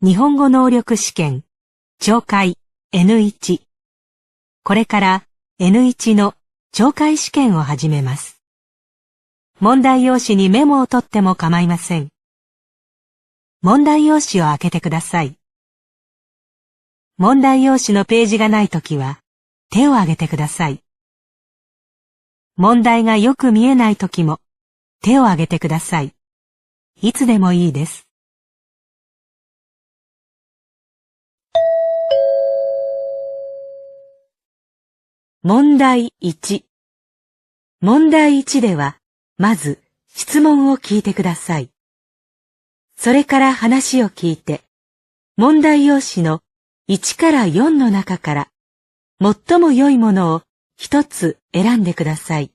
日本語能力試験、聴解 N1。これから N1 の聴解試験を始めます。問題用紙にメモを取っても構いません。問題用紙を開けてください。問題用紙のページがないときは手を挙げてください。問題がよく見えないときも手を挙げてください。いつでもいいです。問題1。問題1では、まず質問を聞いてください。それから話を聞いて、問題用紙の1から4の中から、最も良いものを一つ選んでください。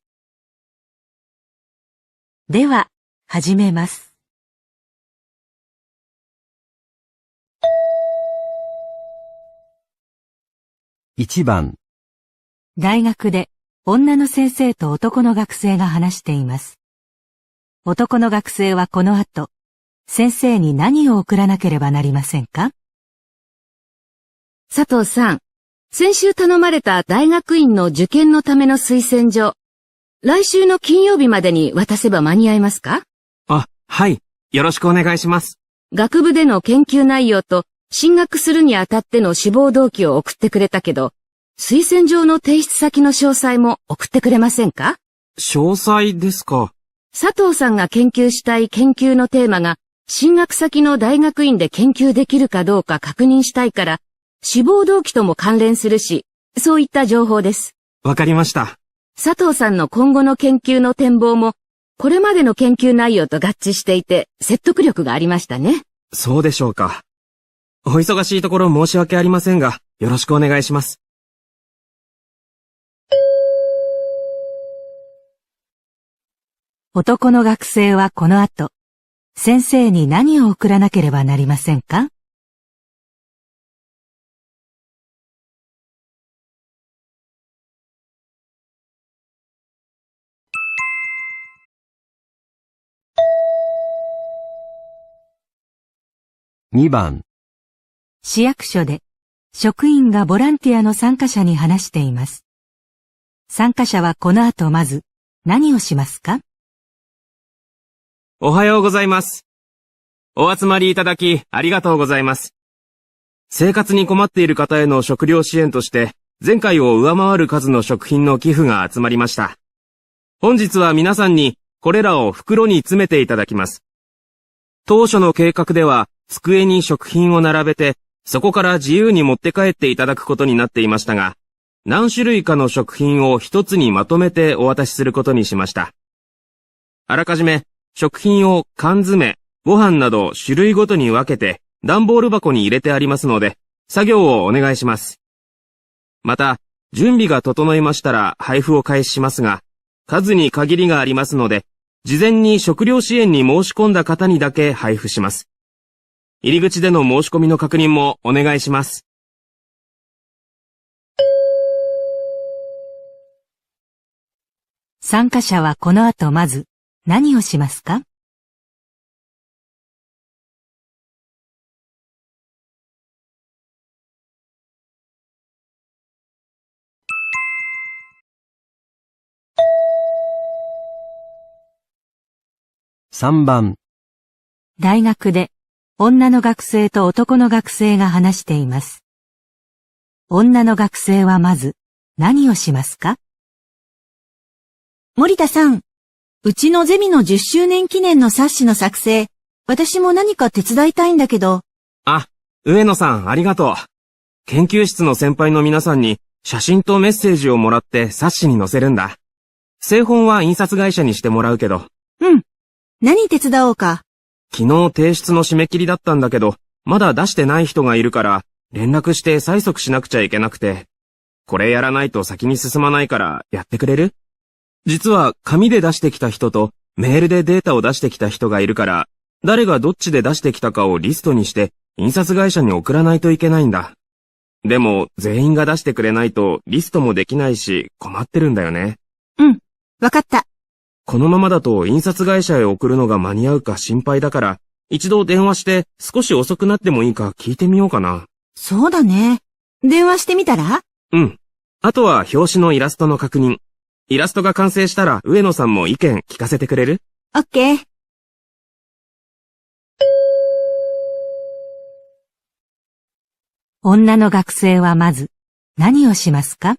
では、始めます。1番。大学で女の先生と男の学生が話しています。男の学生はこの後、先生に何を送らなければなりませんか？佐藤さん、先週頼まれた大学院の受験のための推薦状、来週の金曜日までに渡せば間に合いますか？あ、はい。よろしくお願いします。学部での研究内容と進学するにあたっての志望動機を送ってくれたけど、推薦状の提出先の詳細も送ってくれませんか？詳細ですか。佐藤さんが研究したい研究のテーマが進学先の大学院で研究できるかどうか確認したいから、志望動機とも関連するし、そういった情報です。わかりました。佐藤さんの今後の研究の展望も、これまでの研究内容と合致していて、説得力がありましたね。そうでしょうか。お忙しいところ申し訳ありませんが、よろしくお願いします。男の学生はこの後、先生に何を送らなければなりませんか？2番。市役所で職員がボランティアの参加者に話しています。参加者はこの後まず何をしますか？おはようございます。お集まりいただきありがとうございます。生活に困っている方への食料支援として、前回を上回る数の食品の寄付が集まりました。本日は皆さんにこれらを袋に詰めていただきます。当初の計画では、机に食品を並べて、そこから自由に持って帰っていただくことになっていましたが、何種類かの食品を一つにまとめてお渡しすることにしました。あらかじめ、食品を缶詰、ご飯など種類ごとに分けて段ボール箱に入れてありますので、作業をお願いします。また、準備が整いましたら配布を開始しますが、数に限りがありますので、事前に食料支援に申し込んだ方にだけ配布します。入り口での申し込みの確認もお願いします。参加者はこの後まず何をしますか？3番。大学で女の学生と男の学生が話しています。女の学生はまず何をしますか？森田さん、うちのゼミの10周年記念の冊子の作成、私も何か手伝いたいんだけど。あ、上野さんありがとう。研究室の先輩の皆さんに写真とメッセージをもらって冊子に載せるんだ。製本は印刷会社にしてもらうけど。うん。何手伝おうか。昨日提出の締め切りだったんだけど、まだ出してない人がいるから、連絡して催促しなくちゃいけなくて。これやらないと先に進まないからやってくれる？実は紙で出してきた人とメールでデータを出してきた人がいるから、誰がどっちで出してきたかをリストにして印刷会社に送らないといけないんだ。でも全員が出してくれないとリストもできないし困ってるんだよね。うん、わかった。このままだと印刷会社へ送るのが間に合うか心配だから、一度電話して少し遅くなってもいいか聞いてみようかな。そうだね。電話してみたら？うん。あとは表紙のイラストの確認。イラストが完成したら上野さんも意見聞かせてくれる？オッケー。女の学生はまず何をしますか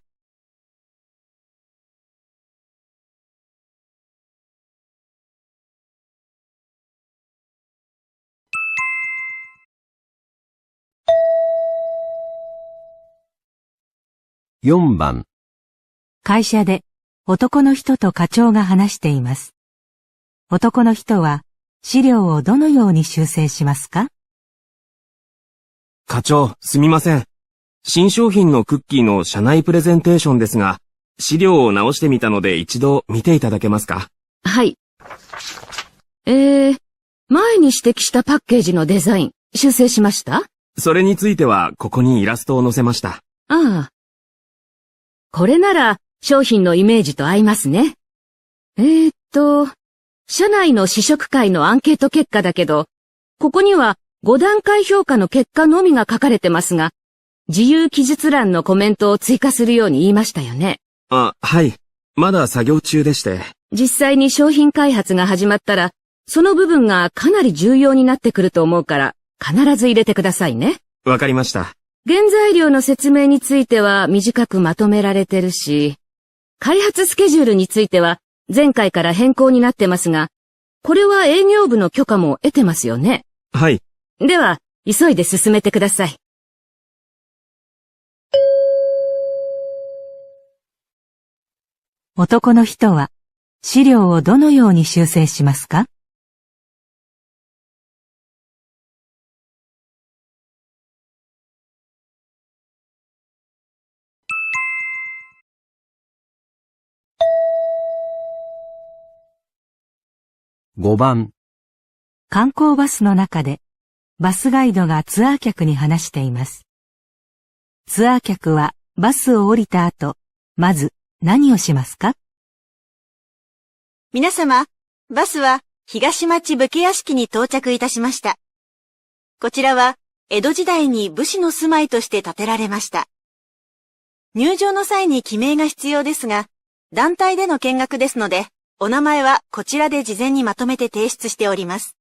？4番、会社で男の人と課長が話しています。男の人は資料をどのように修正しますか？課長、すみません。新商品のクッキーの社内プレゼンテーションですが、資料を直してみたので一度見ていただけますか？はい。前に指摘したパッケージのデザイン、修正しました？それについてはここにイラストを載せました。ああ。これなら商品のイメージと合いますね。社内の試食会のアンケート結果だけど、ここには5段階評価の結果のみが書かれてますが、自由記述欄のコメントを追加するように言いましたよね。あ、はい。まだ作業中でして。実際に商品開発が始まったら、その部分がかなり重要になってくると思うから、必ず入れてくださいね。わかりました。原材料の説明については短くまとめられてるし、開発スケジュールについては前回から変更になってますが、これは営業部の許可も得てますよね。はい。では、急いで進めてください。男の人は資料をどのように修正しますか？5番、観光バスの中でバスガイドがツアー客に話しています。ツアー客はバスを降りた後、まず何をしますか？皆様、バスは東町武家屋敷に到着いたしました。こちらは江戸時代に武士の住まいとして建てられました。入場の際に記名が必要ですが、団体での見学ですので、お名前はこちらで事前にまとめて提出しております。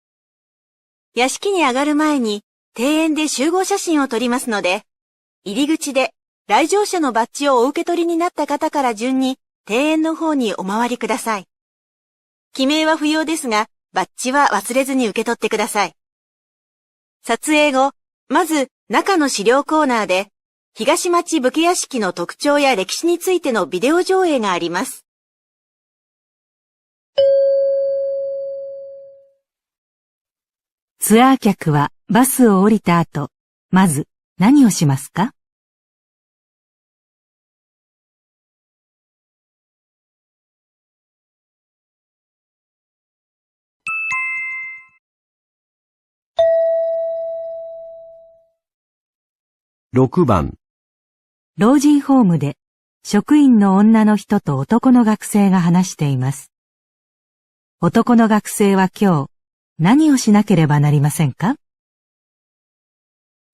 屋敷に上がる前に庭園で集合写真を撮りますので、入り口で来場者のバッジをお受け取りになった方から順に庭園の方にお回りください。記名は不要ですが、バッジは忘れずに受け取ってください。撮影後、まず中の資料コーナーで、東町武家屋敷の特徴や歴史についてのビデオ上映があります。ツアー客はバスを降りた後、まず何をしますか？6番、老人ホームで職員の女の人と男の学生が話しています。男の学生は今日何をしなければなりませんか？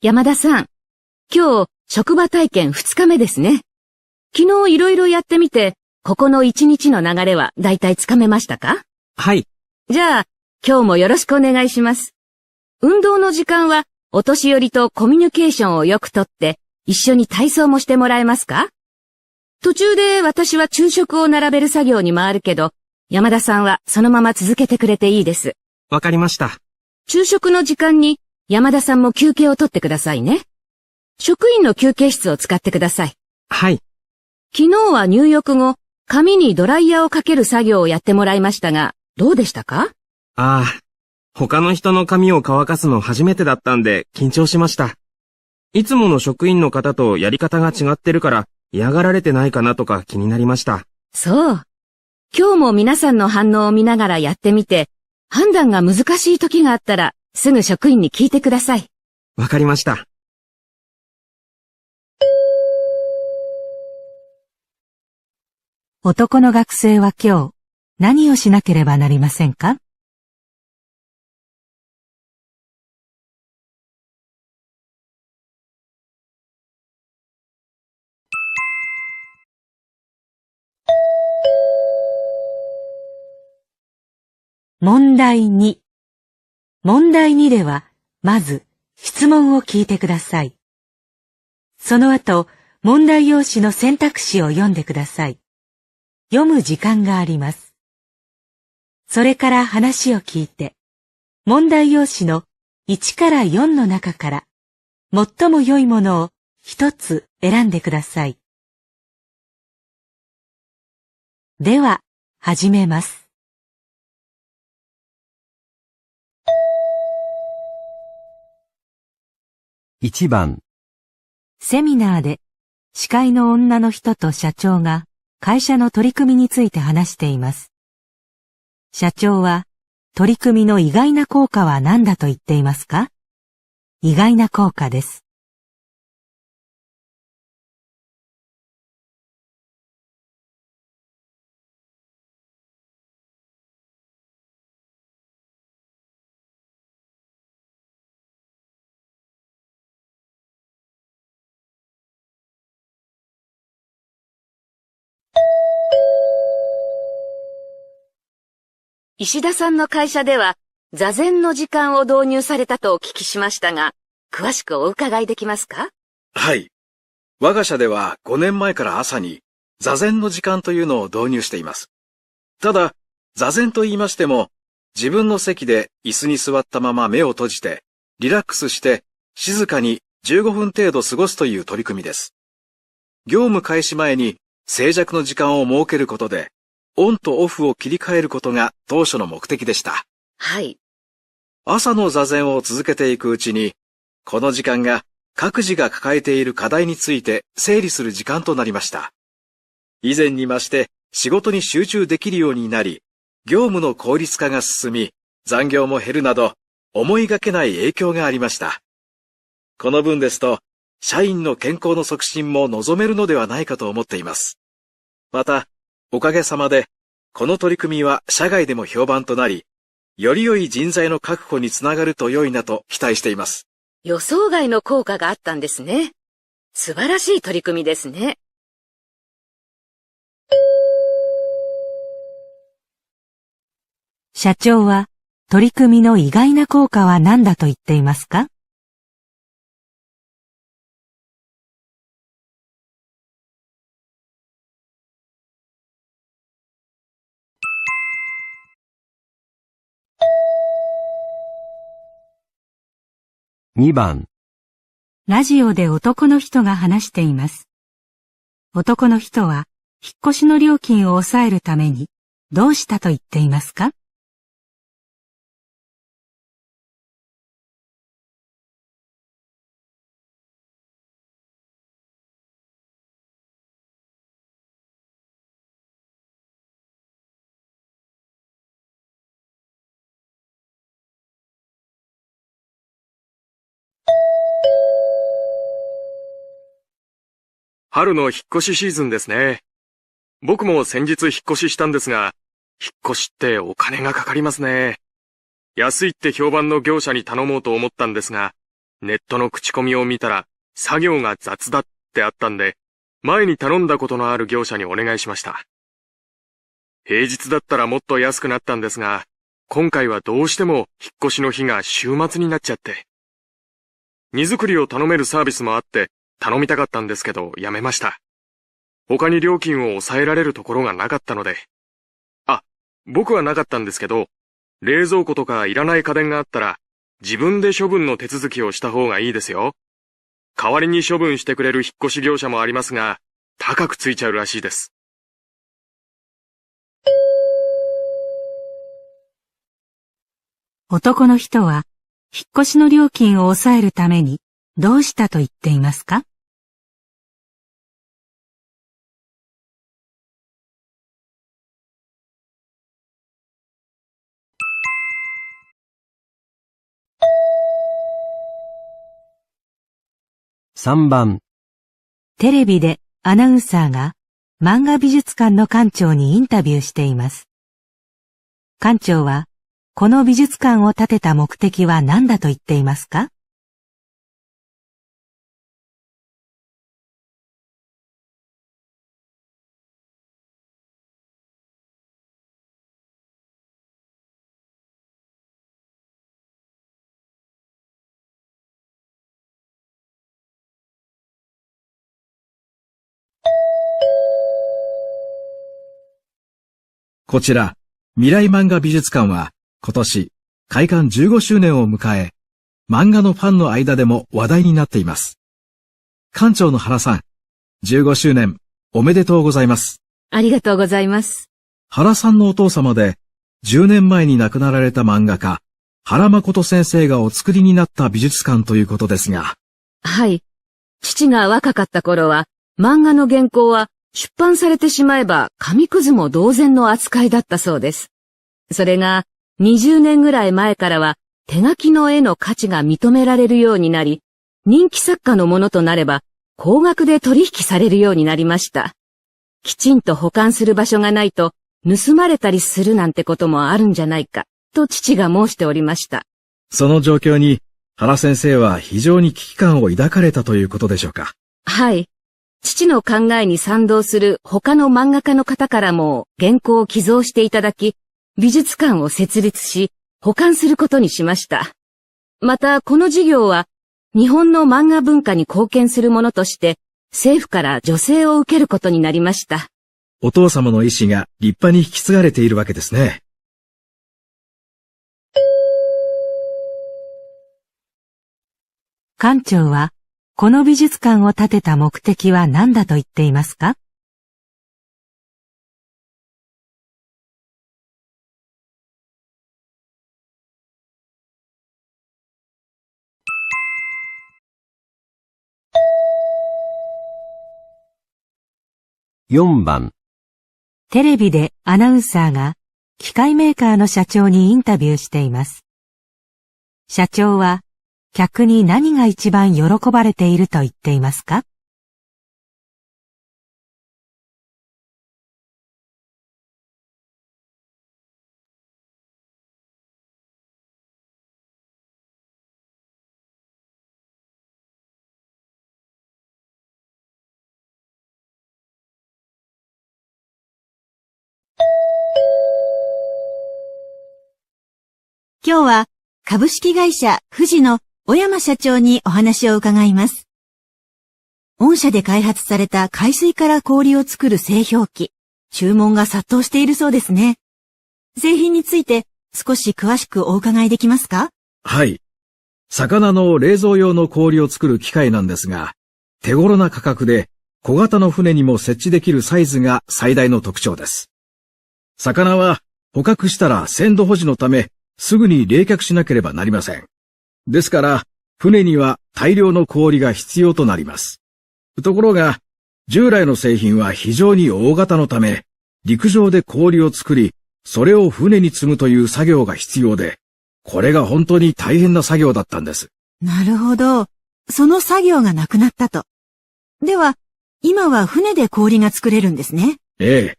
山田さん、今日職場体験2日目ですね。昨日いろいろやってみて、ここの1日の流れはだいたいつかめましたか？はい。じゃあ、今日もよろしくお願いします。運動の時間はお年寄りとコミュニケーションをよくとって、一緒に体操もしてもらえますか？途中で私は昼食を並べる作業に回るけど、山田さんはそのまま続けてくれていいです。わかりました。昼食の時間に山田さんも休憩を取ってくださいね。職員の休憩室を使ってください。はい。昨日は入浴後、髪にドライヤーをかける作業をやってもらいましたが、どうでしたか？ああ、他の人の髪を乾かすの初めてだったんで緊張しました。いつもの職員の方とやり方が違ってるから嫌がられてないかなとか気になりました。そう。今日も皆さんの反応を見ながらやってみて、判断が難しい時があったらすぐ職員に聞いてください。わかりました。男の学生は今日何をしなければなりませんか？問題2。問題2では、まず質問を聞いてください。その後、問題用紙の選択肢を読んでください。読む時間があります。それから話を聞いて、問題用紙の1から4の中から、最も良いものを一つ選んでください。では、始めます。1番、セミナーで司会の女の人と社長が会社の取り組みについて話しています。社長は取り組みの意外な効果は何だと言っていますか？意外な効果です。石田さんの会社では座禅の時間を導入されたとお聞きしましたが、詳しくお伺いできますか？はい。我が社では5年前から朝に座禅の時間というのを導入しています。ただ、座禅と言いましても、自分の席で椅子に座ったまま目を閉じて、リラックスして静かに15分程度過ごすという取り組みです。業務開始前に静寂の時間を設けることで、オンとオフを切り替えることが当初の目的でした。はい。朝の座禅を続けていくうちに、この時間が各自が抱えている課題について整理する時間となりました。以前に増して仕事に集中できるようになり、業務の効率化が進み、残業も減るなど、思いがけない影響がありました。この分ですと、社員の健康の促進も望めるのではないかと思っています。また、おかげさまで、この取り組みは社外でも評判となり、より良い人材の確保につながると良いなと期待しています。予想外の効果があったんですね。素晴らしい取り組みですね。社長は取り組みの意外な効果は何だと言っていますか？2番、ラジオで男の人が話しています。男の人は引っ越しの料金を抑えるためにどうしたと言っていますか？春の引っ越しシーズンですね。僕も先日引っ越ししたんですが、引っ越しってお金がかかりますね。安いって評判の業者に頼もうと思ったんですが、ネットの口コミを見たら作業が雑だってあったんで、前に頼んだことのある業者にお願いしました。平日だったらもっと安くなったんですが、今回はどうしても引っ越しの日が週末になっちゃって。荷造りを頼めるサービスもあって頼みたかったんですけどやめました。他に料金を抑えられるところがなかったので。あ、僕はなかったんですけど、冷蔵庫とかいらない家電があったら自分で処分の手続きをした方がいいですよ。代わりに処分してくれる引っ越し業者もありますが、高くついちゃうらしいです。男の人は引っ越しの料金を抑えるためにどうしたと言っていますか？3番、テレビでアナウンサーが漫画美術館の館長にインタビューしています。館長はこの美術館を建てた目的は何だと言っていますか？こちら、未来漫画美術館は今年開館15周年を迎え、漫画のファンの間でも話題になっています。館長の原さん、15周年おめでとうございます。ありがとうございます。原さんのお父様で、10年前に亡くなられた漫画家、原誠先生がお作りになった美術館ということですが。はい。父が若かった頃は、漫画の原稿は出版されてしまえば紙くずも同然の扱いだったそうです。それが20年ぐらい前からは手書きの絵の価値が認められるようになり、人気作家のものとなれば高額で取引されるようになりました。きちんと保管する場所がないと盗まれたりするなんてこともあるんじゃないか、と父が申しておりました。その状況に原先生は非常に危機感を抱かれたということでしょうか。はい。父の考えに賛同する他の漫画家の方からも原稿を寄贈していただき、美術館を設立し、保管することにしました。また、この事業は、日本の漫画文化に貢献するものとして、政府から助成を受けることになりました。お父様の意思が立派に引き継がれているわけですね。館長は、この美術館を建てた目的は何だと言っていますか？4番。テレビでアナウンサーが機械メーカーの社長にインタビューしています。社長は客に何が一番喜ばれていると言っていますか？今日は株式会社富士の小山社長にお話を伺います。御社で開発された海水から氷を作る製氷機、注文が殺到しているそうですね。製品について少し詳しくお伺いできますか？はい。魚の冷蔵用の氷を作る機械なんですが、手頃な価格で小型の船にも設置できるサイズが最大の特徴です。魚は捕獲したら鮮度保持のためすぐに冷却しなければなりません。ですから、船には大量の氷が必要となります。ところが、従来の製品は非常に大型のため、陸上で氷を作り、それを船に積むという作業が必要で、これが本当に大変な作業だったんです。なるほど。その作業がなくなったと。では、今は船で氷が作れるんですね。ええ。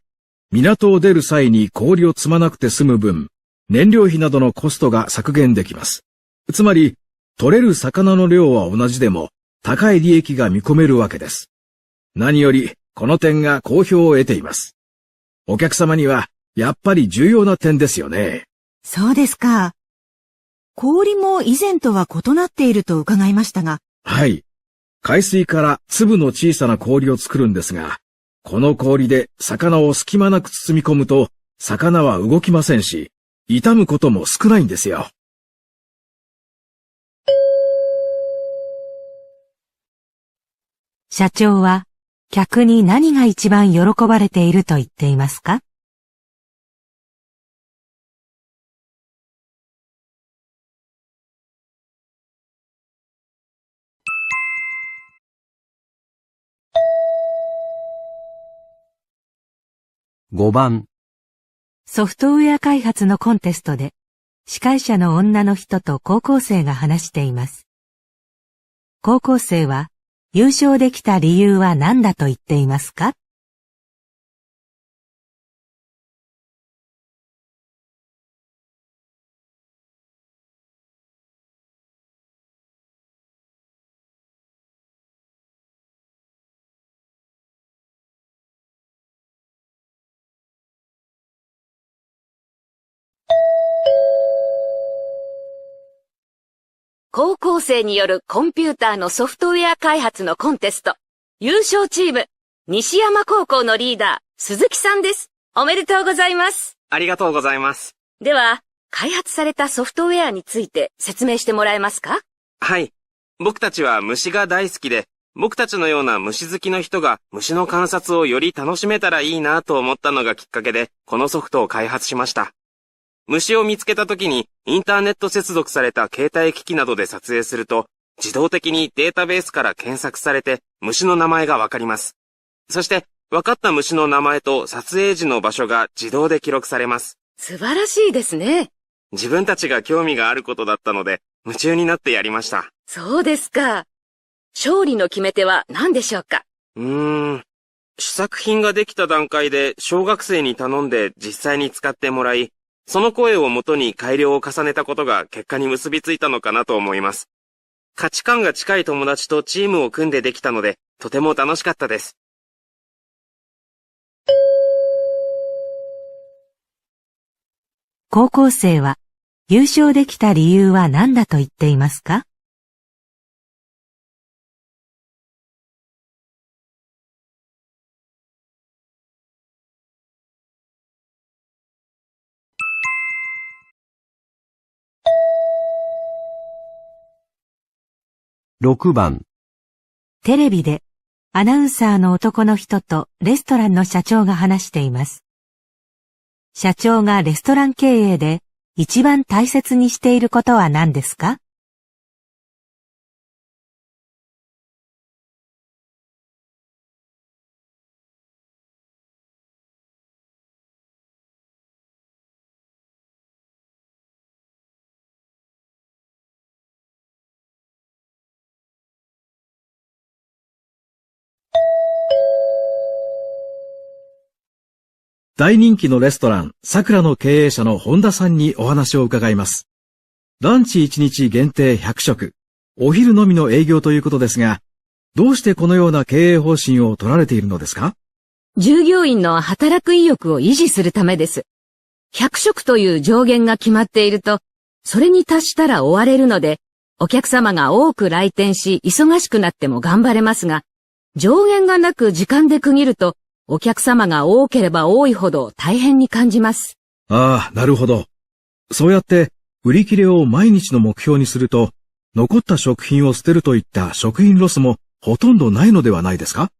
港を出る際に氷を積まなくて済む分、燃料費などのコストが削減できます。つまり、取れる魚の量は同じでも、高い利益が見込めるわけです。何より、この点が好評を得ています。お客様には、やっぱり重要な点ですよね。そうですか。氷も以前とは異なっていると伺いましたが。はい。海水から粒の小さな氷を作るんですが、この氷で魚を隙間なく包み込むと、魚は動きませんし、傷むことも少ないんですよ。社長は客に何が一番喜ばれていると言っていますか？5番。ソフトウェア開発のコンテストで司会者の女の人と高校生が話しています。高校生は優勝できた理由は何だと言っていますか？高校生によるコンピューターのソフトウェア開発のコンテスト。優勝チーム、西山高校のリーダー、鈴木さんです。おめでとうございます。ありがとうございます。では、開発されたソフトウェアについて説明してもらえますか？はい。僕たちは虫が大好きで、僕たちのような虫好きの人が虫の観察をより楽しめたらいいなと思ったのがきっかけで、このソフトを開発しました。虫を見つけた時にインターネット接続された携帯機器などで撮影すると、自動的にデータベースから検索されて虫の名前がわかります。そして、わかった虫の名前と撮影時の場所が自動で記録されます。素晴らしいですね。自分たちが興味があることだったので、夢中になってやりました。そうですか。勝利の決め手は何でしょうか？試作品ができた段階で小学生に頼んで実際に使ってもらい、その声をもとに改良を重ねたことが結果に結びついたのかなと思います。価値観が近い友達とチームを組んでできたので、とても楽しかったです。高校生は優勝できた理由は何だと言っていますか？6番、テレビでアナウンサーの男の人とレストランの社長が話しています。社長がレストラン経営で一番大切にしていることは何ですか？大人気のレストラン、さくらの経営者の本田さんにお話を伺います。ランチ1日限定100食、お昼のみの営業ということですが、どうしてこのような経営方針を取られているのですか？従業員の働く意欲を維持するためです。100食という上限が決まっていると、それに達したら終われるので、お客様が多く来店し忙しくなっても頑張れますが、上限がなく時間で区切ると、お客様が多ければ多いほど大変に感じます。ああ、なるほど。そうやって売り切れを毎日の目標にすると、残った食品を捨てるといった食品ロスもほとんどないのではないですか？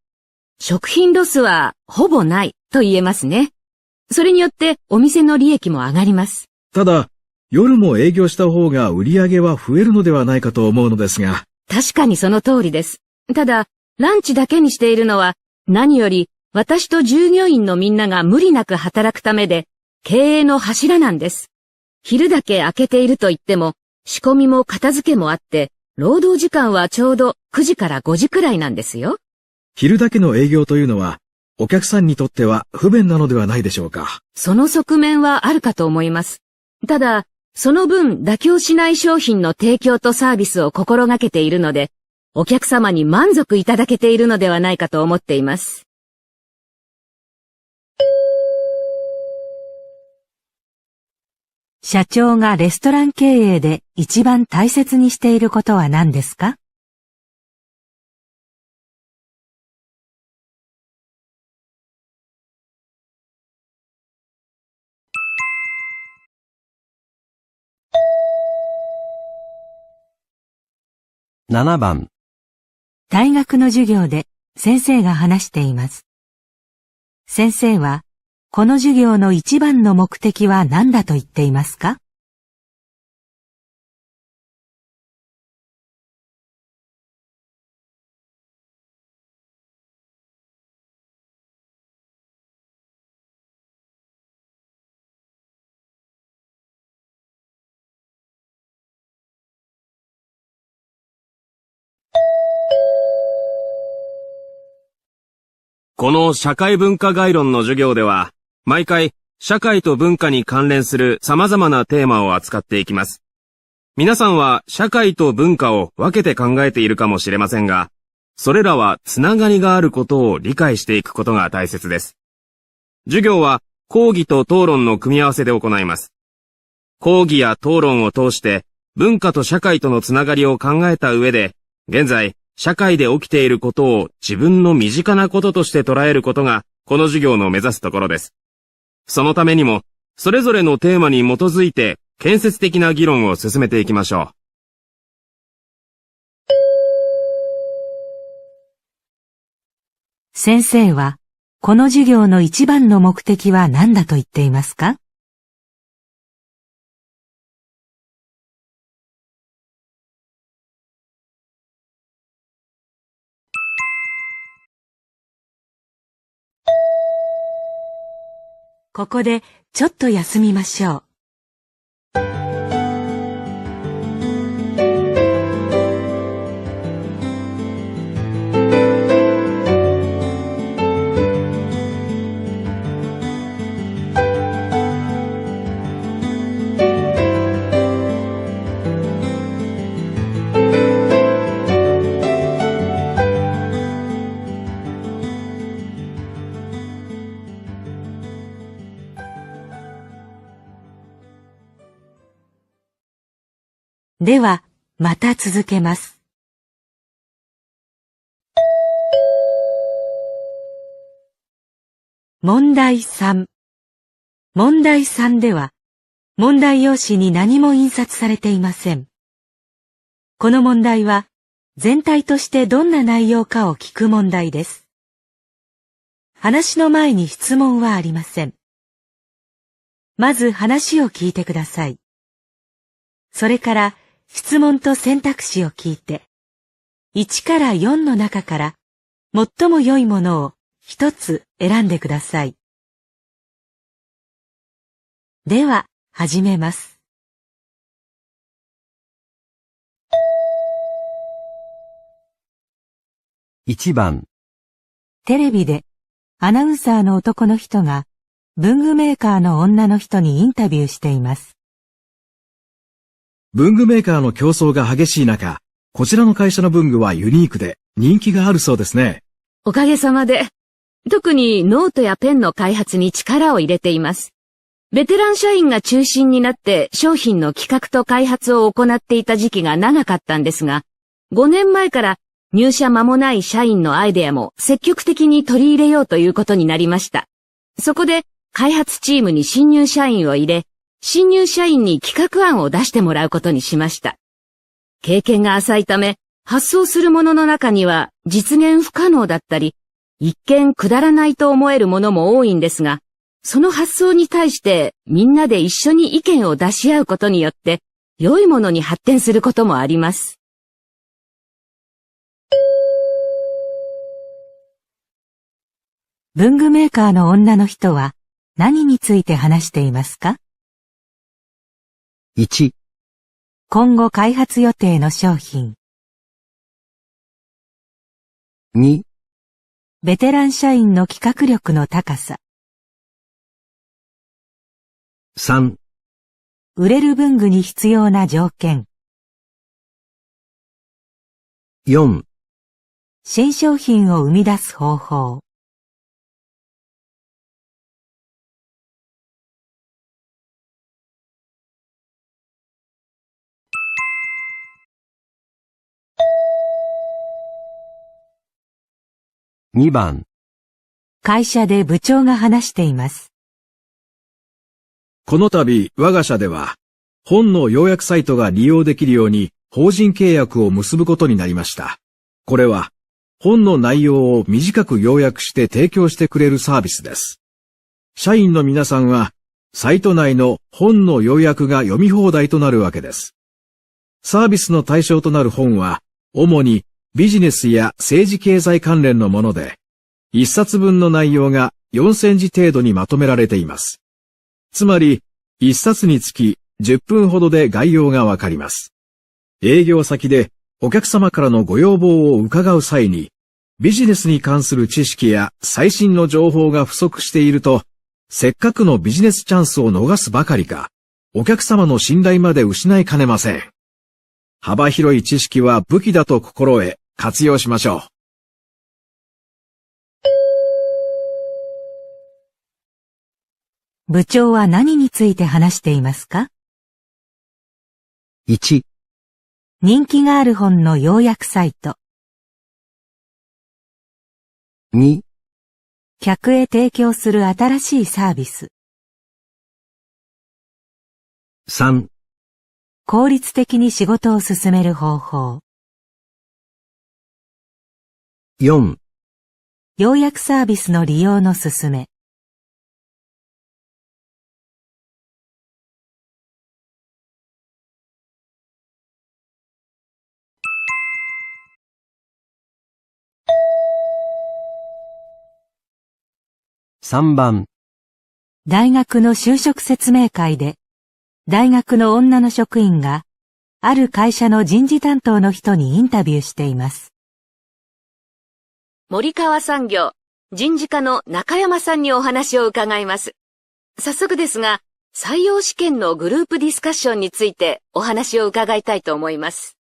食品ロスはほぼないと言えますね。それによってお店の利益も上がります。ただ、夜も営業した方が売り上げは増えるのではないかと思うのですが。確かにその通りです。ただ、ランチだけにしているのは、何より私と従業員のみんなが無理なく働くためで、経営の柱なんです。昼だけ空けていると言っても、仕込みも片付けもあって、労働時間はちょうど9時から5時くらいなんですよ。昼だけの営業というのは、お客さんにとっては不便なのではないでしょうか。その側面はあるかと思います。ただ、その分妥協しない商品の提供とサービスを心がけているので、お客様に満足いただけているのではないかと思っています。社長がレストラン経営で一番大切にしていることは何ですか？7番、大学の授業で先生が話しています。先生は、この授業の一番の目的は何だと言っていますか？この社会文化概論の授業では、毎回社会と文化に関連する様々なテーマを扱っていきます。皆さんは社会と文化を分けて考えているかもしれませんが、それらはつながりがあることを理解していくことが大切です。授業は講義と討論の組み合わせで行います。講義や討論を通して文化と社会とのつながりを考えた上で、現在社会で起きていることを自分の身近なこととして捉えることがこの授業の目指すところです。そのためにもそれぞれのテーマに基づいて建設的な議論を進めていきましょう。先生は、この授業の一番の目的は何だと言っていますか？ここでちょっと休みましょう。では、また続けます。問題3。問題3では、問題用紙に何も印刷されていません。この問題は、全体としてどんな内容かを聞く問題です。話の前に質問はありません。まず話を聞いてください。それから、質問と選択肢を聞いて、1から4の中から最も良いものを一つ選んでください。では、始めます。1番、テレビでアナウンサーの男の人が文具メーカーの女の人にインタビューしています。文具メーカーの競争が激しい中、こちらの会社の文具はユニークで人気があるそうですね。おかげさまで、特にノートやペンの開発に力を入れています。ベテラン社員が中心になって商品の企画と開発を行っていた時期が長かったんですが、5年前から入社間もない社員のアイデアも積極的に取り入れようということになりました。そこで開発チームに新入社員を入れ、新入社員に企画案を出してもらうことにしました。経験が浅いため、発想するものの中には実現不可能だったり、一見くだらないと思えるものも多いんですが、その発想に対してみんなで一緒に意見を出し合うことによって、良いものに発展することもあります。文具メーカーの女の人は何について話していますか1、今後開発予定の商品。2、ベテラン社員の企画力の高さ。3、売れる文具に必要な条件。4、新商品を生み出す方法。2番、会社で部長が話しています。この度、我が社では、本の要約サイトが利用できるように法人契約を結ぶことになりました。これは、本の内容を短く要約して提供してくれるサービスです。社員の皆さんは、サイト内の本の要約が読み放題となるわけです。サービスの対象となる本は、主にビジネスや政治経済関連のもので、一冊分の内容が4000字程度にまとめられています。つまり、一冊につき10分ほどで概要がわかります。営業先でお客様からのご要望を伺う際に、ビジネスに関する知識や最新の情報が不足していると、せっかくのビジネスチャンスを逃すばかりか、お客様の信頼まで失いかねません。幅広い知識は武器だと心得、活用しましょ部長は何について話していますか1、人気がある本の要約サイト。2、客へ提供する新しいサービス。3、効率的に仕事を進める方法。4、要約サービスの利用の勧め。3番、大学の就職説明会で、大学の女の職員が、ある会社の人事担当の人にインタビューしています。森川産業人事課の中山さんにお話を伺います。早速ですが、採用試験のグループディスカッションについてお話を伺いたいと思います。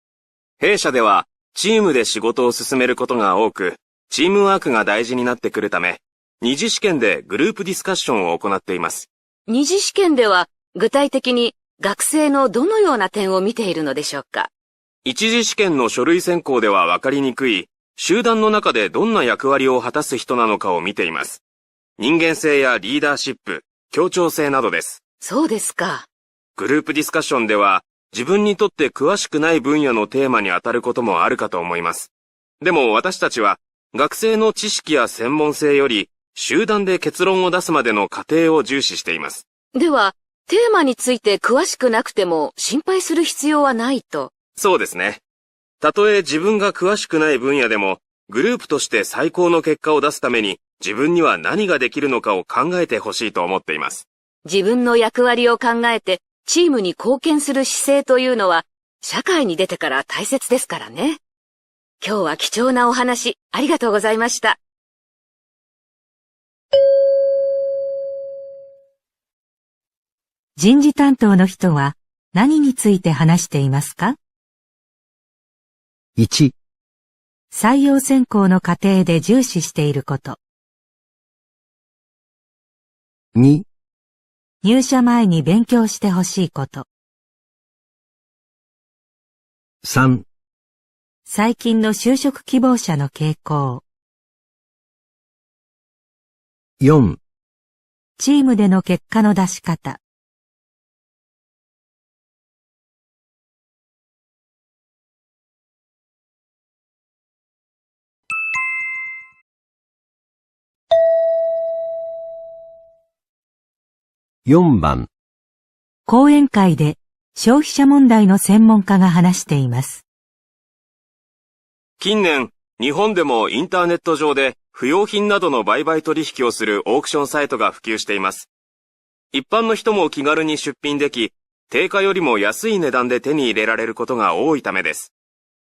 弊社では、チームで仕事を進めることが多く、チームワークが大事になってくるため、二次試験でグループディスカッションを行っています。二次試験では具体的に学生のどのような点を見ているのでしょうか。一次試験の書類選考では分かりにくい、集団の中でどんな役割を果たす人なのかを見ています。人間性やリーダーシップ、協調性などです。そうですか。グループディスカッションでは、自分にとって詳しくない分野のテーマに当たることもあるかと思います。でも私たちは、学生の知識や専門性より、集団で結論を出すまでの過程を重視しています。では、テーマについて詳しくなくても心配する必要はないと。そうですね。たとえ自分が詳しくない分野でも、グループとして最高の結果を出すために、自分には何ができるのかを考えてほしいと思っています。自分の役割を考えて、チームに貢献する姿勢というのは、社会に出てから大切ですからね。今日は貴重なお話、ありがとうございました。人事担当の人は何について話していますか？ 1、採用選考の過程で重視していること。2、入社前に勉強してほしいこと。3、最近の就職希望者の傾向。4、チームでの結果の出し方。4番、講演会で消費者問題の専門家が話しています。近年、日本でもインターネット上で不用品などの売買取引をするオークションサイトが普及しています。一般の人も気軽に出品でき、定価よりも安い値段で手に入れられることが多いためです。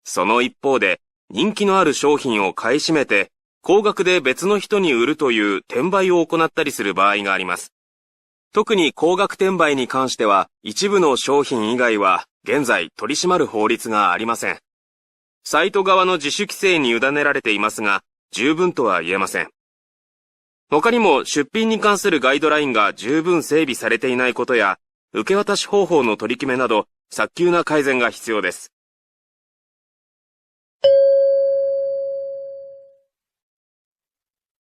その一方で、人気のある商品を買い占めて、高額で別の人に売るという転売を行ったりする場合があります。特に高額転売に関しては、一部の商品以外は現在取り締まる法律がありません。サイト側の自主規制に委ねられていますが、十分とは言えません。他にも出品に関するガイドラインが十分整備されていないことや、受け渡し方法の取り決めなど、早急な改善が必要です。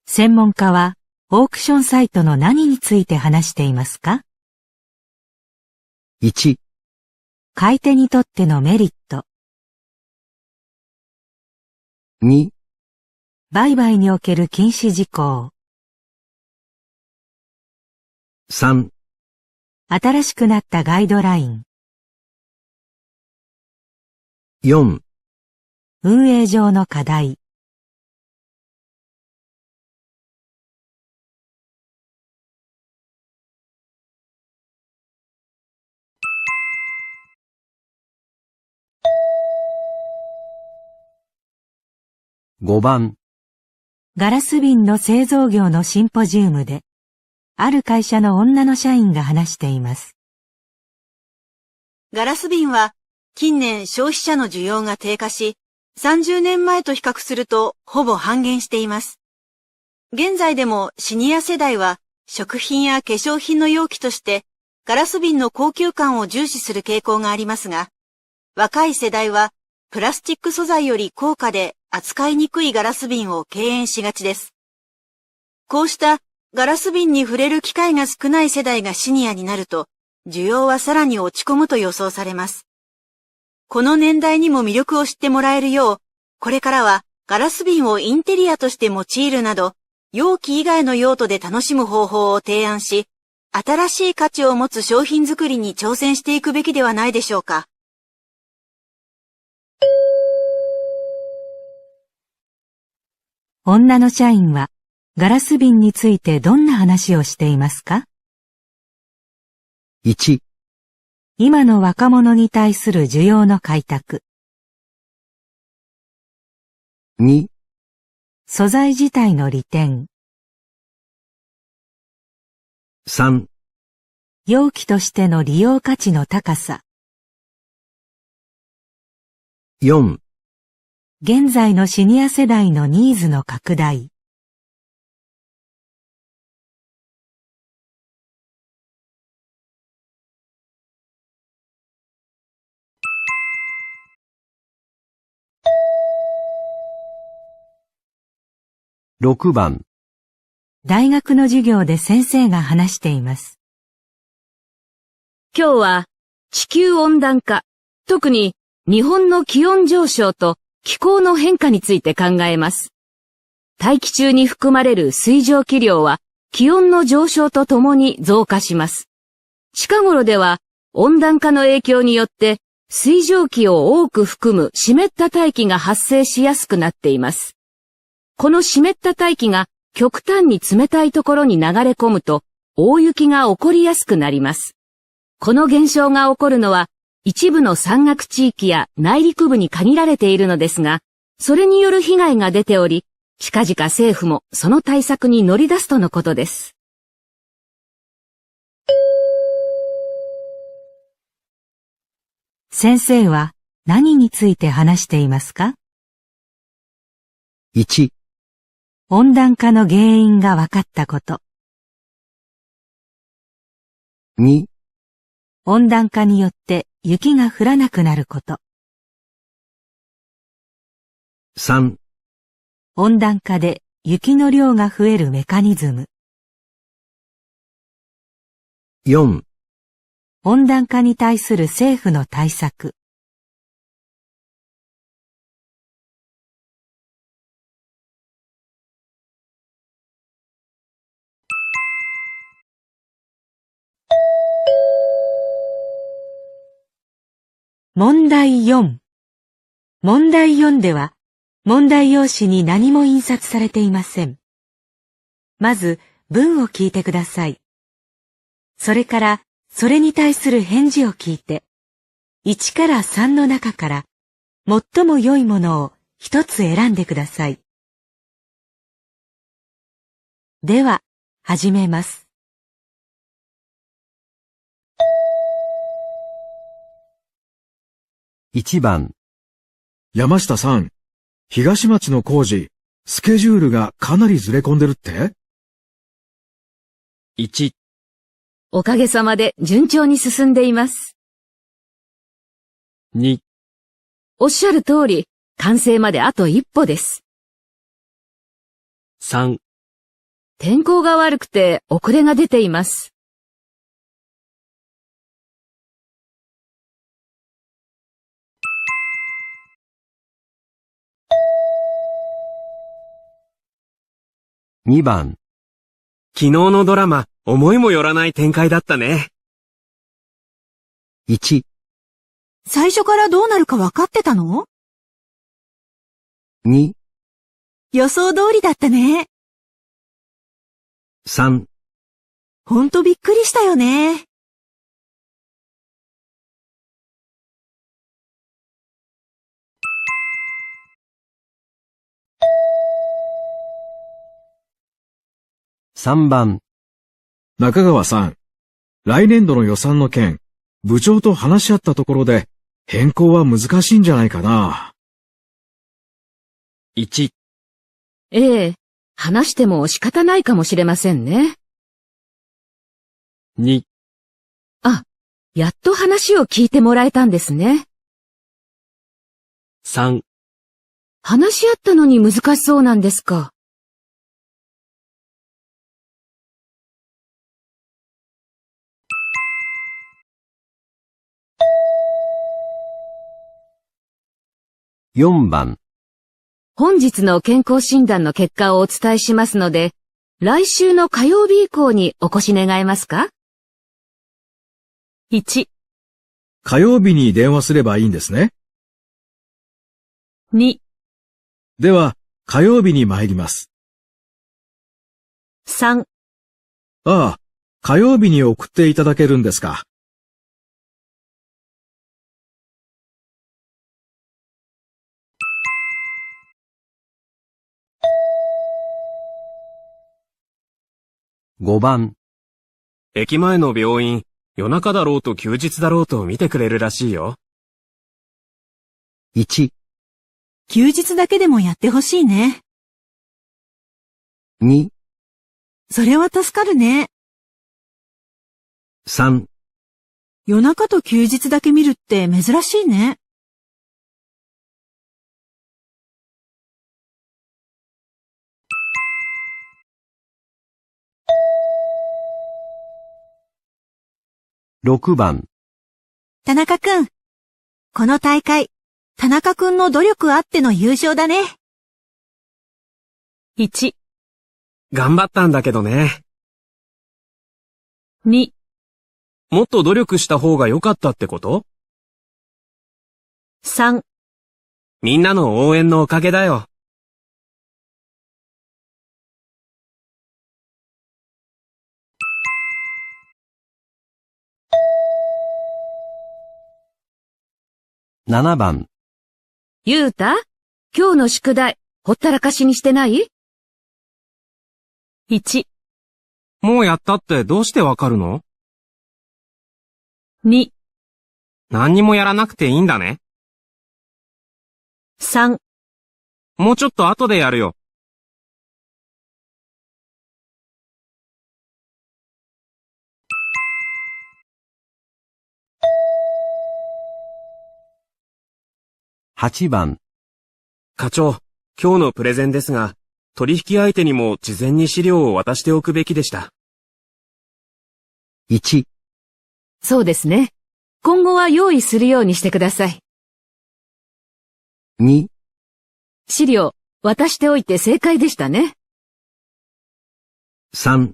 専門家は、オークションサイトの何について話していますか？ 1、買い手にとってのメリット。2、売買における禁止事項。3、新しくなったガイドライン。4、運営上の課題。5番、ガラス瓶の製造業のシンポジウムで、ある会社の女の社員が話しています。ガラス瓶は近年消費者の需要が低下し、30年前と比較するとほぼ半減しています。現在でもシニア世代は食品や化粧品の容器としてガラス瓶の高級感を重視する傾向がありますが、若い世代はプラスチック素材より高価で扱いにくいガラス瓶を敬遠しがちです。こうしたガラス瓶に触れる機会が少ない世代がシニアになると、需要はさらに落ち込むと予想されます。この年代にも魅力を知ってもらえるよう、これからはガラス瓶をインテリアとして用いるなど、容器以外の用途で楽しむ方法を提案し、新しい価値を持つ商品作りに挑戦していくべきではないでしょうか。女の社員はガラス瓶についてどんな話をしていますか？ 1、今の若者に対する需要の開拓。2、素材自体の利点。3、容器としての利用価値の高さ。4、現在のシニア世代のニーズの拡大。6番、大学の授業で先生が話しています。今日は地球温暖化、特に日本の気温上昇と気候の変化について考えます。大気中に含まれる水蒸気量は気温の上昇とともに増加します。近頃では温暖化の影響によって水蒸気を多く含む湿った大気が発生しやすくなっています。この湿った大気が極端に冷たいところに流れ込むと大雪が起こりやすくなります。この現象が起こるのは一部の山岳地域や内陸部に限られているのですが、それによる被害が出ており、近々政府もその対策に乗り出すとのことです。先生は何について話していますか？ 1、温暖化の原因が分かったこと。2、温暖化によって雪が降らなくなること。3、温暖化で雪の量が増えるメカニズム。4、温暖化に対する政府の対策。問題4。問題4では、問題用紙に何も印刷されていません。まず、文を聞いてください。それから、それに対する返事を聞いて、1から3の中から、最も良いものを一つ選んでください。では、始めます。1番、山下さん、東町の工事、スケジュールがかなりずれ込んでるって？ 1、おかげさまで順調に進んでいます。2、おっしゃる通り、完成まであと一歩です。3、天候が悪くて遅れが出ています。2番、昨日のドラマ、思いもよらない展開だったね。1、最初からどうなるか分かってたの？ 2、予想通りだったね。3、ほんとびっくりしたよね。3番、中川さん、来年度の予算の件、部長と話し合ったところで、変更は難しいんじゃないかな。1、ええ、話しても仕方ないかもしれませんね。2、あ、やっと話を聞いてもらえたんですね。3、話し合ったのに難しそうなんですか。4番、本日の健康診断の結果をお伝えしますので、来週の火曜日以降にお越し願えますか？ 1、火曜日に電話すればいいんですね。 2、では、火曜日に参ります。3、ああ、火曜日に送っていただけるんですか。5番、駅前の病院、夜中だろうと休日だろうと見てくれるらしいよ。1、休日だけでもやってほしいね。 2、それは助かるね。3、夜中と休日だけ見るって珍しいね。6番、田中くん。この大会、田中くんの努力あっての優勝だね。1、頑張ったんだけどね。2、もっと努力した方が良かったってこと？ 3、みんなの応援のおかげだよ。7番、ゆうた、今日の宿題、ほったらかしにしてない？ 1、もうやったってどうしてわかるの？ 2、何にもやらなくていいんだね。3、もうちょっと後でやるよ。8番、課長、今日のプレゼンですが、取引相手にも事前に資料を渡しておくべきでした。1、そうですね。今後は用意するようにしてください。2、資料、渡しておいて正解でしたね。3、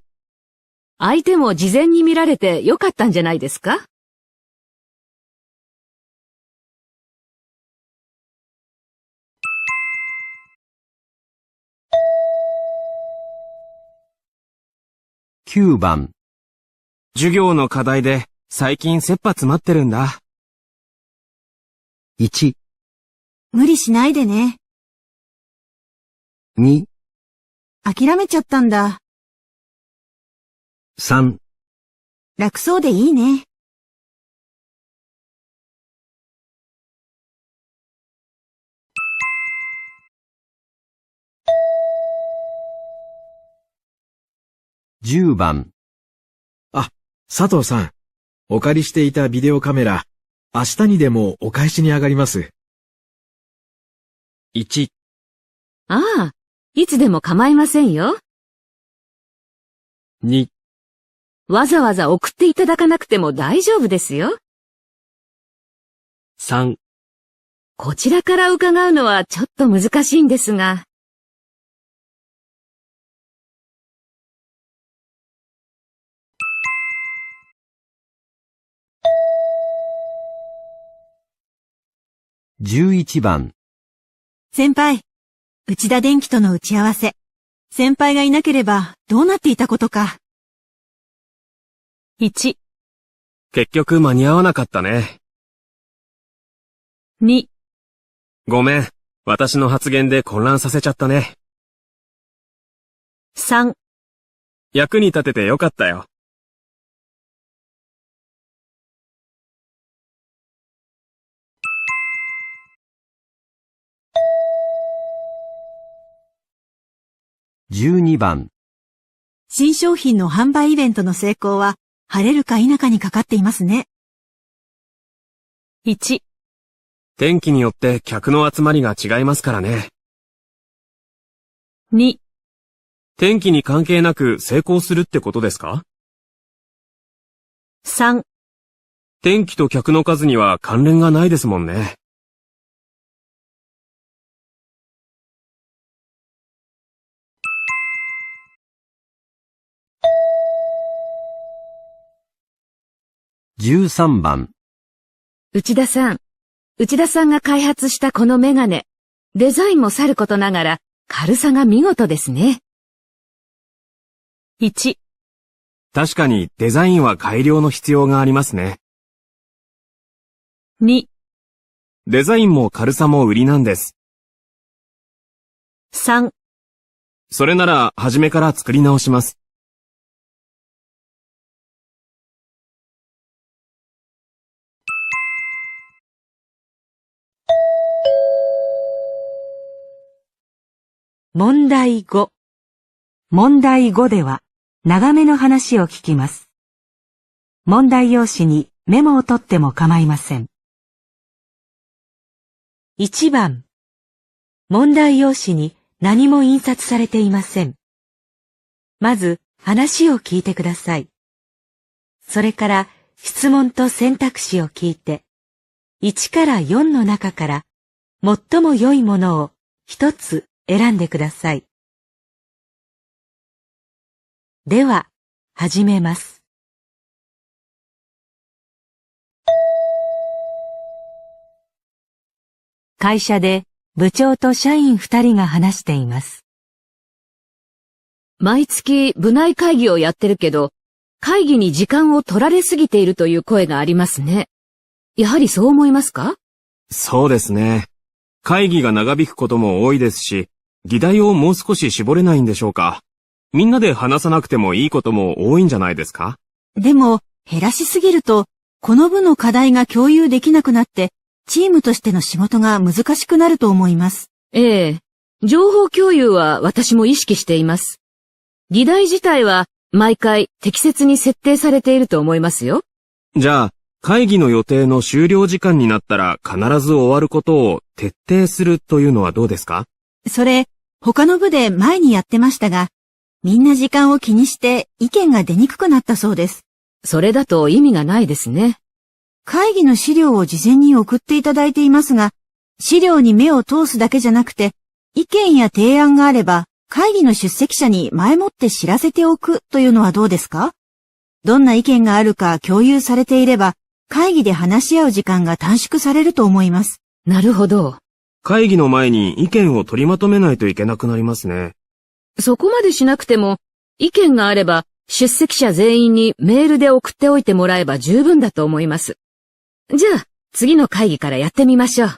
相手も事前に見られてよかったんじゃないですか？9番、授業の課題で最近切羽詰まってるんだ。1、無理しないでね。 2、諦めちゃったんだ。3、楽そうでいいね。10番、佐藤さん、お借りしていたビデオカメラ、明日にでもお返しに上がります。1、ああ、いつでも構いませんよ。 2、わざわざ送っていただかなくても大丈夫ですよ。3、こちらから伺うのはちょっと難しいんですが。11番、先輩、内田電機との打ち合わせ。先輩がいなければどうなっていたことか。1、結局間に合わなかったね。 2、ごめん、私の発言で混乱させちゃったね。3、役に立ててよかったよ。12番、新商品の販売イベントの成功は晴れるか否かにかかっていますね。1、天気によって客の集まりが違いますからね。2、天気に関係なく成功するってことですか？ 3、天気と客の数には関連がないですもんね。13番。内田さんが開発したこのメガネ、デザインもさることながら軽さが見事ですね。1、確かにデザインは改良の必要がありますね。2、デザインも軽さも売りなんです。3、それなら初めから作り直します。問題5。問題5では、長めの話を聞きます。問題用紙にメモを取っても構いません。1番。問題用紙に何も印刷されていません。まず話を聞いてください。それから質問と選択肢を聞いて、1から4の中から最も良いものを一つ選んでください。では、始めます。会社で部長と社員2人が話しています。毎月部内会議をやってるけど、会議に時間を取られすぎているという声がありますね。やはりそう思いますか？そうですね。会議が長引くことも多いですし、議題をもう少し絞れないんでしょうか。みんなで話さなくてもいいことも多いんじゃないですか？でも、減らしすぎると、この部の課題が共有できなくなって、チームとしての仕事が難しくなると思います。ええ。情報共有は私も意識しています。議題自体は毎回適切に設定されていると思いますよ。じゃあ、会議の予定の終了時間になったら必ず終わることを徹底するというのはどうですか？それ、他の部で前にやってましたが、みんな時間を気にして意見が出にくくなったそうです。それだと意味がないですね。会議の資料を事前に送っていただいていますが、資料に目を通すだけじゃなくて、意見や提案があれば、会議の出席者に前もって知らせておくというのはどうですか？どんな意見があるか共有されていれば、会議で話し合う時間が短縮されると思います。なるほど。会議の前に意見を取りまとめないといけなくなりますね。そこまでしなくても、意見があれば、出席者全員にメールで送っておいてもらえば十分だと思います。じゃあ、次の会議からやってみましょう。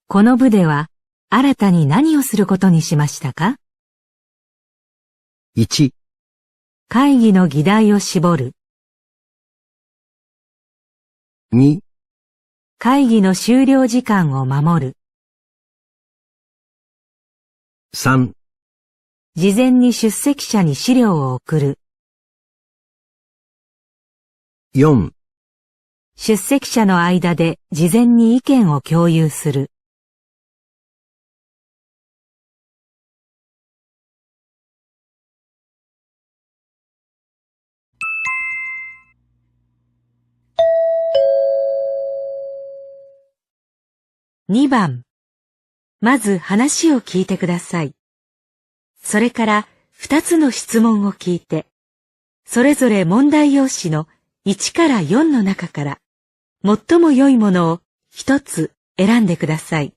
この部では、新たに何をすることにしましたか？ 1、会議の議題を絞る。2、会議の終了時間を守る。3、事前に出席者に資料を送る。4、出席者の間で事前に意見を共有する。2番。まず話を聞いてください。それから2つの質問を聞いて、それぞれ問題用紙の1から4の中から最も良いものを1つ選んでください。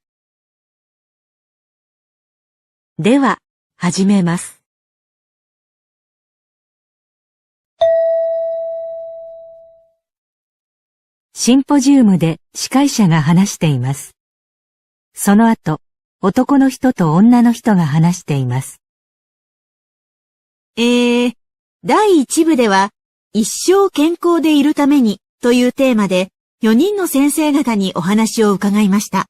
では、始めます。シンポジウムで司会者が話しています。その後、男の人と女の人が話しています。第1部では、一生健康でいるためにというテーマで4人の先生方にお話を伺いました。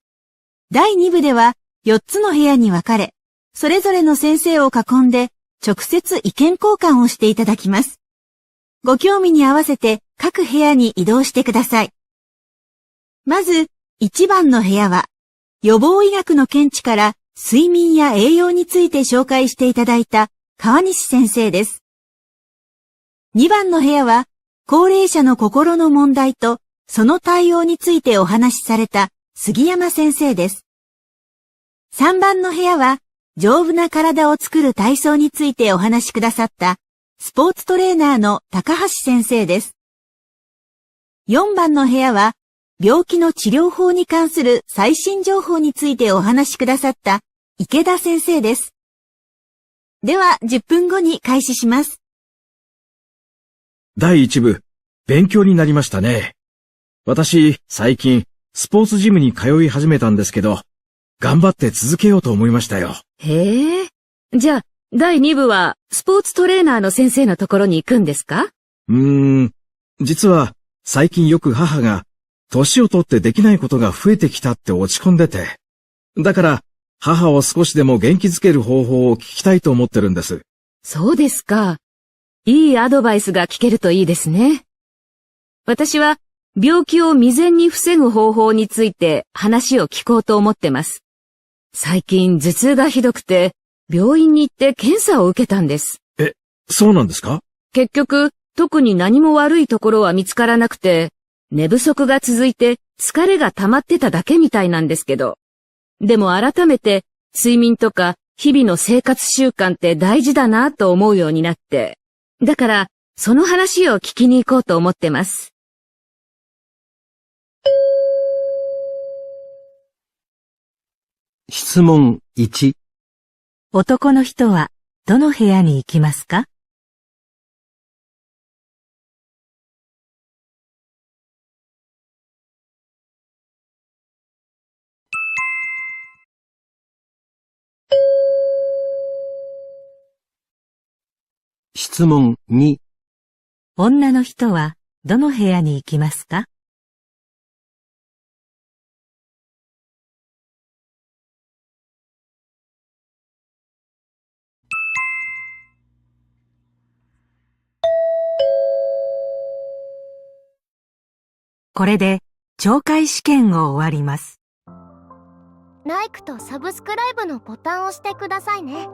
第2部では4つの部屋に分かれ、それぞれの先生を囲んで直接意見交換をしていただきます。ご興味に合わせて各部屋に移動してください。まず、1番の部屋は、予防医学の見地から睡眠や栄養について紹介していただいた川西先生です。2番の部屋は、高齢者の心の問題とその対応についてお話しされた杉山先生です。3番の部屋は、丈夫な体を作る体操についてお話しくださったスポーツトレーナーの高橋先生です。4番の部屋は病気の治療法に関する最新情報についてお話しくださった池田先生です。では10分後に開始します。第1部、勉強になりましたね。私、最近、スポーツジムに通い始めたんですけど、頑張って続けようと思いましたよ。へえ。じゃあ、第2部はスポーツトレーナーの先生のところに行くんですか？実は、最近よく母が、年を取ってできないことが増えてきたって落ち込んでて。だから、母を少しでも元気づける方法を聞きたいと思ってるんです。そうですか。いいアドバイスが聞けるといいですね。私は、病気を未然に防ぐ方法について話を聞こうと思ってます。最近頭痛がひどくて、病院に行って検査を受けたんです。そうなんですか？結局、特に何も悪いところは見つからなくて、寝不足が続いて疲れが溜まってただけみたいなんですけど。でも改めて、睡眠とか日々の生活習慣って大事だなと思うようになって。だから、その話を聞きに行こうと思ってます。質問1、男の人はどの部屋に行きますか？質問2、女の人はどの部屋に行きますか？これで懲戒試験を終わります。ライクとサブスクライブのボタンを押してくださいね。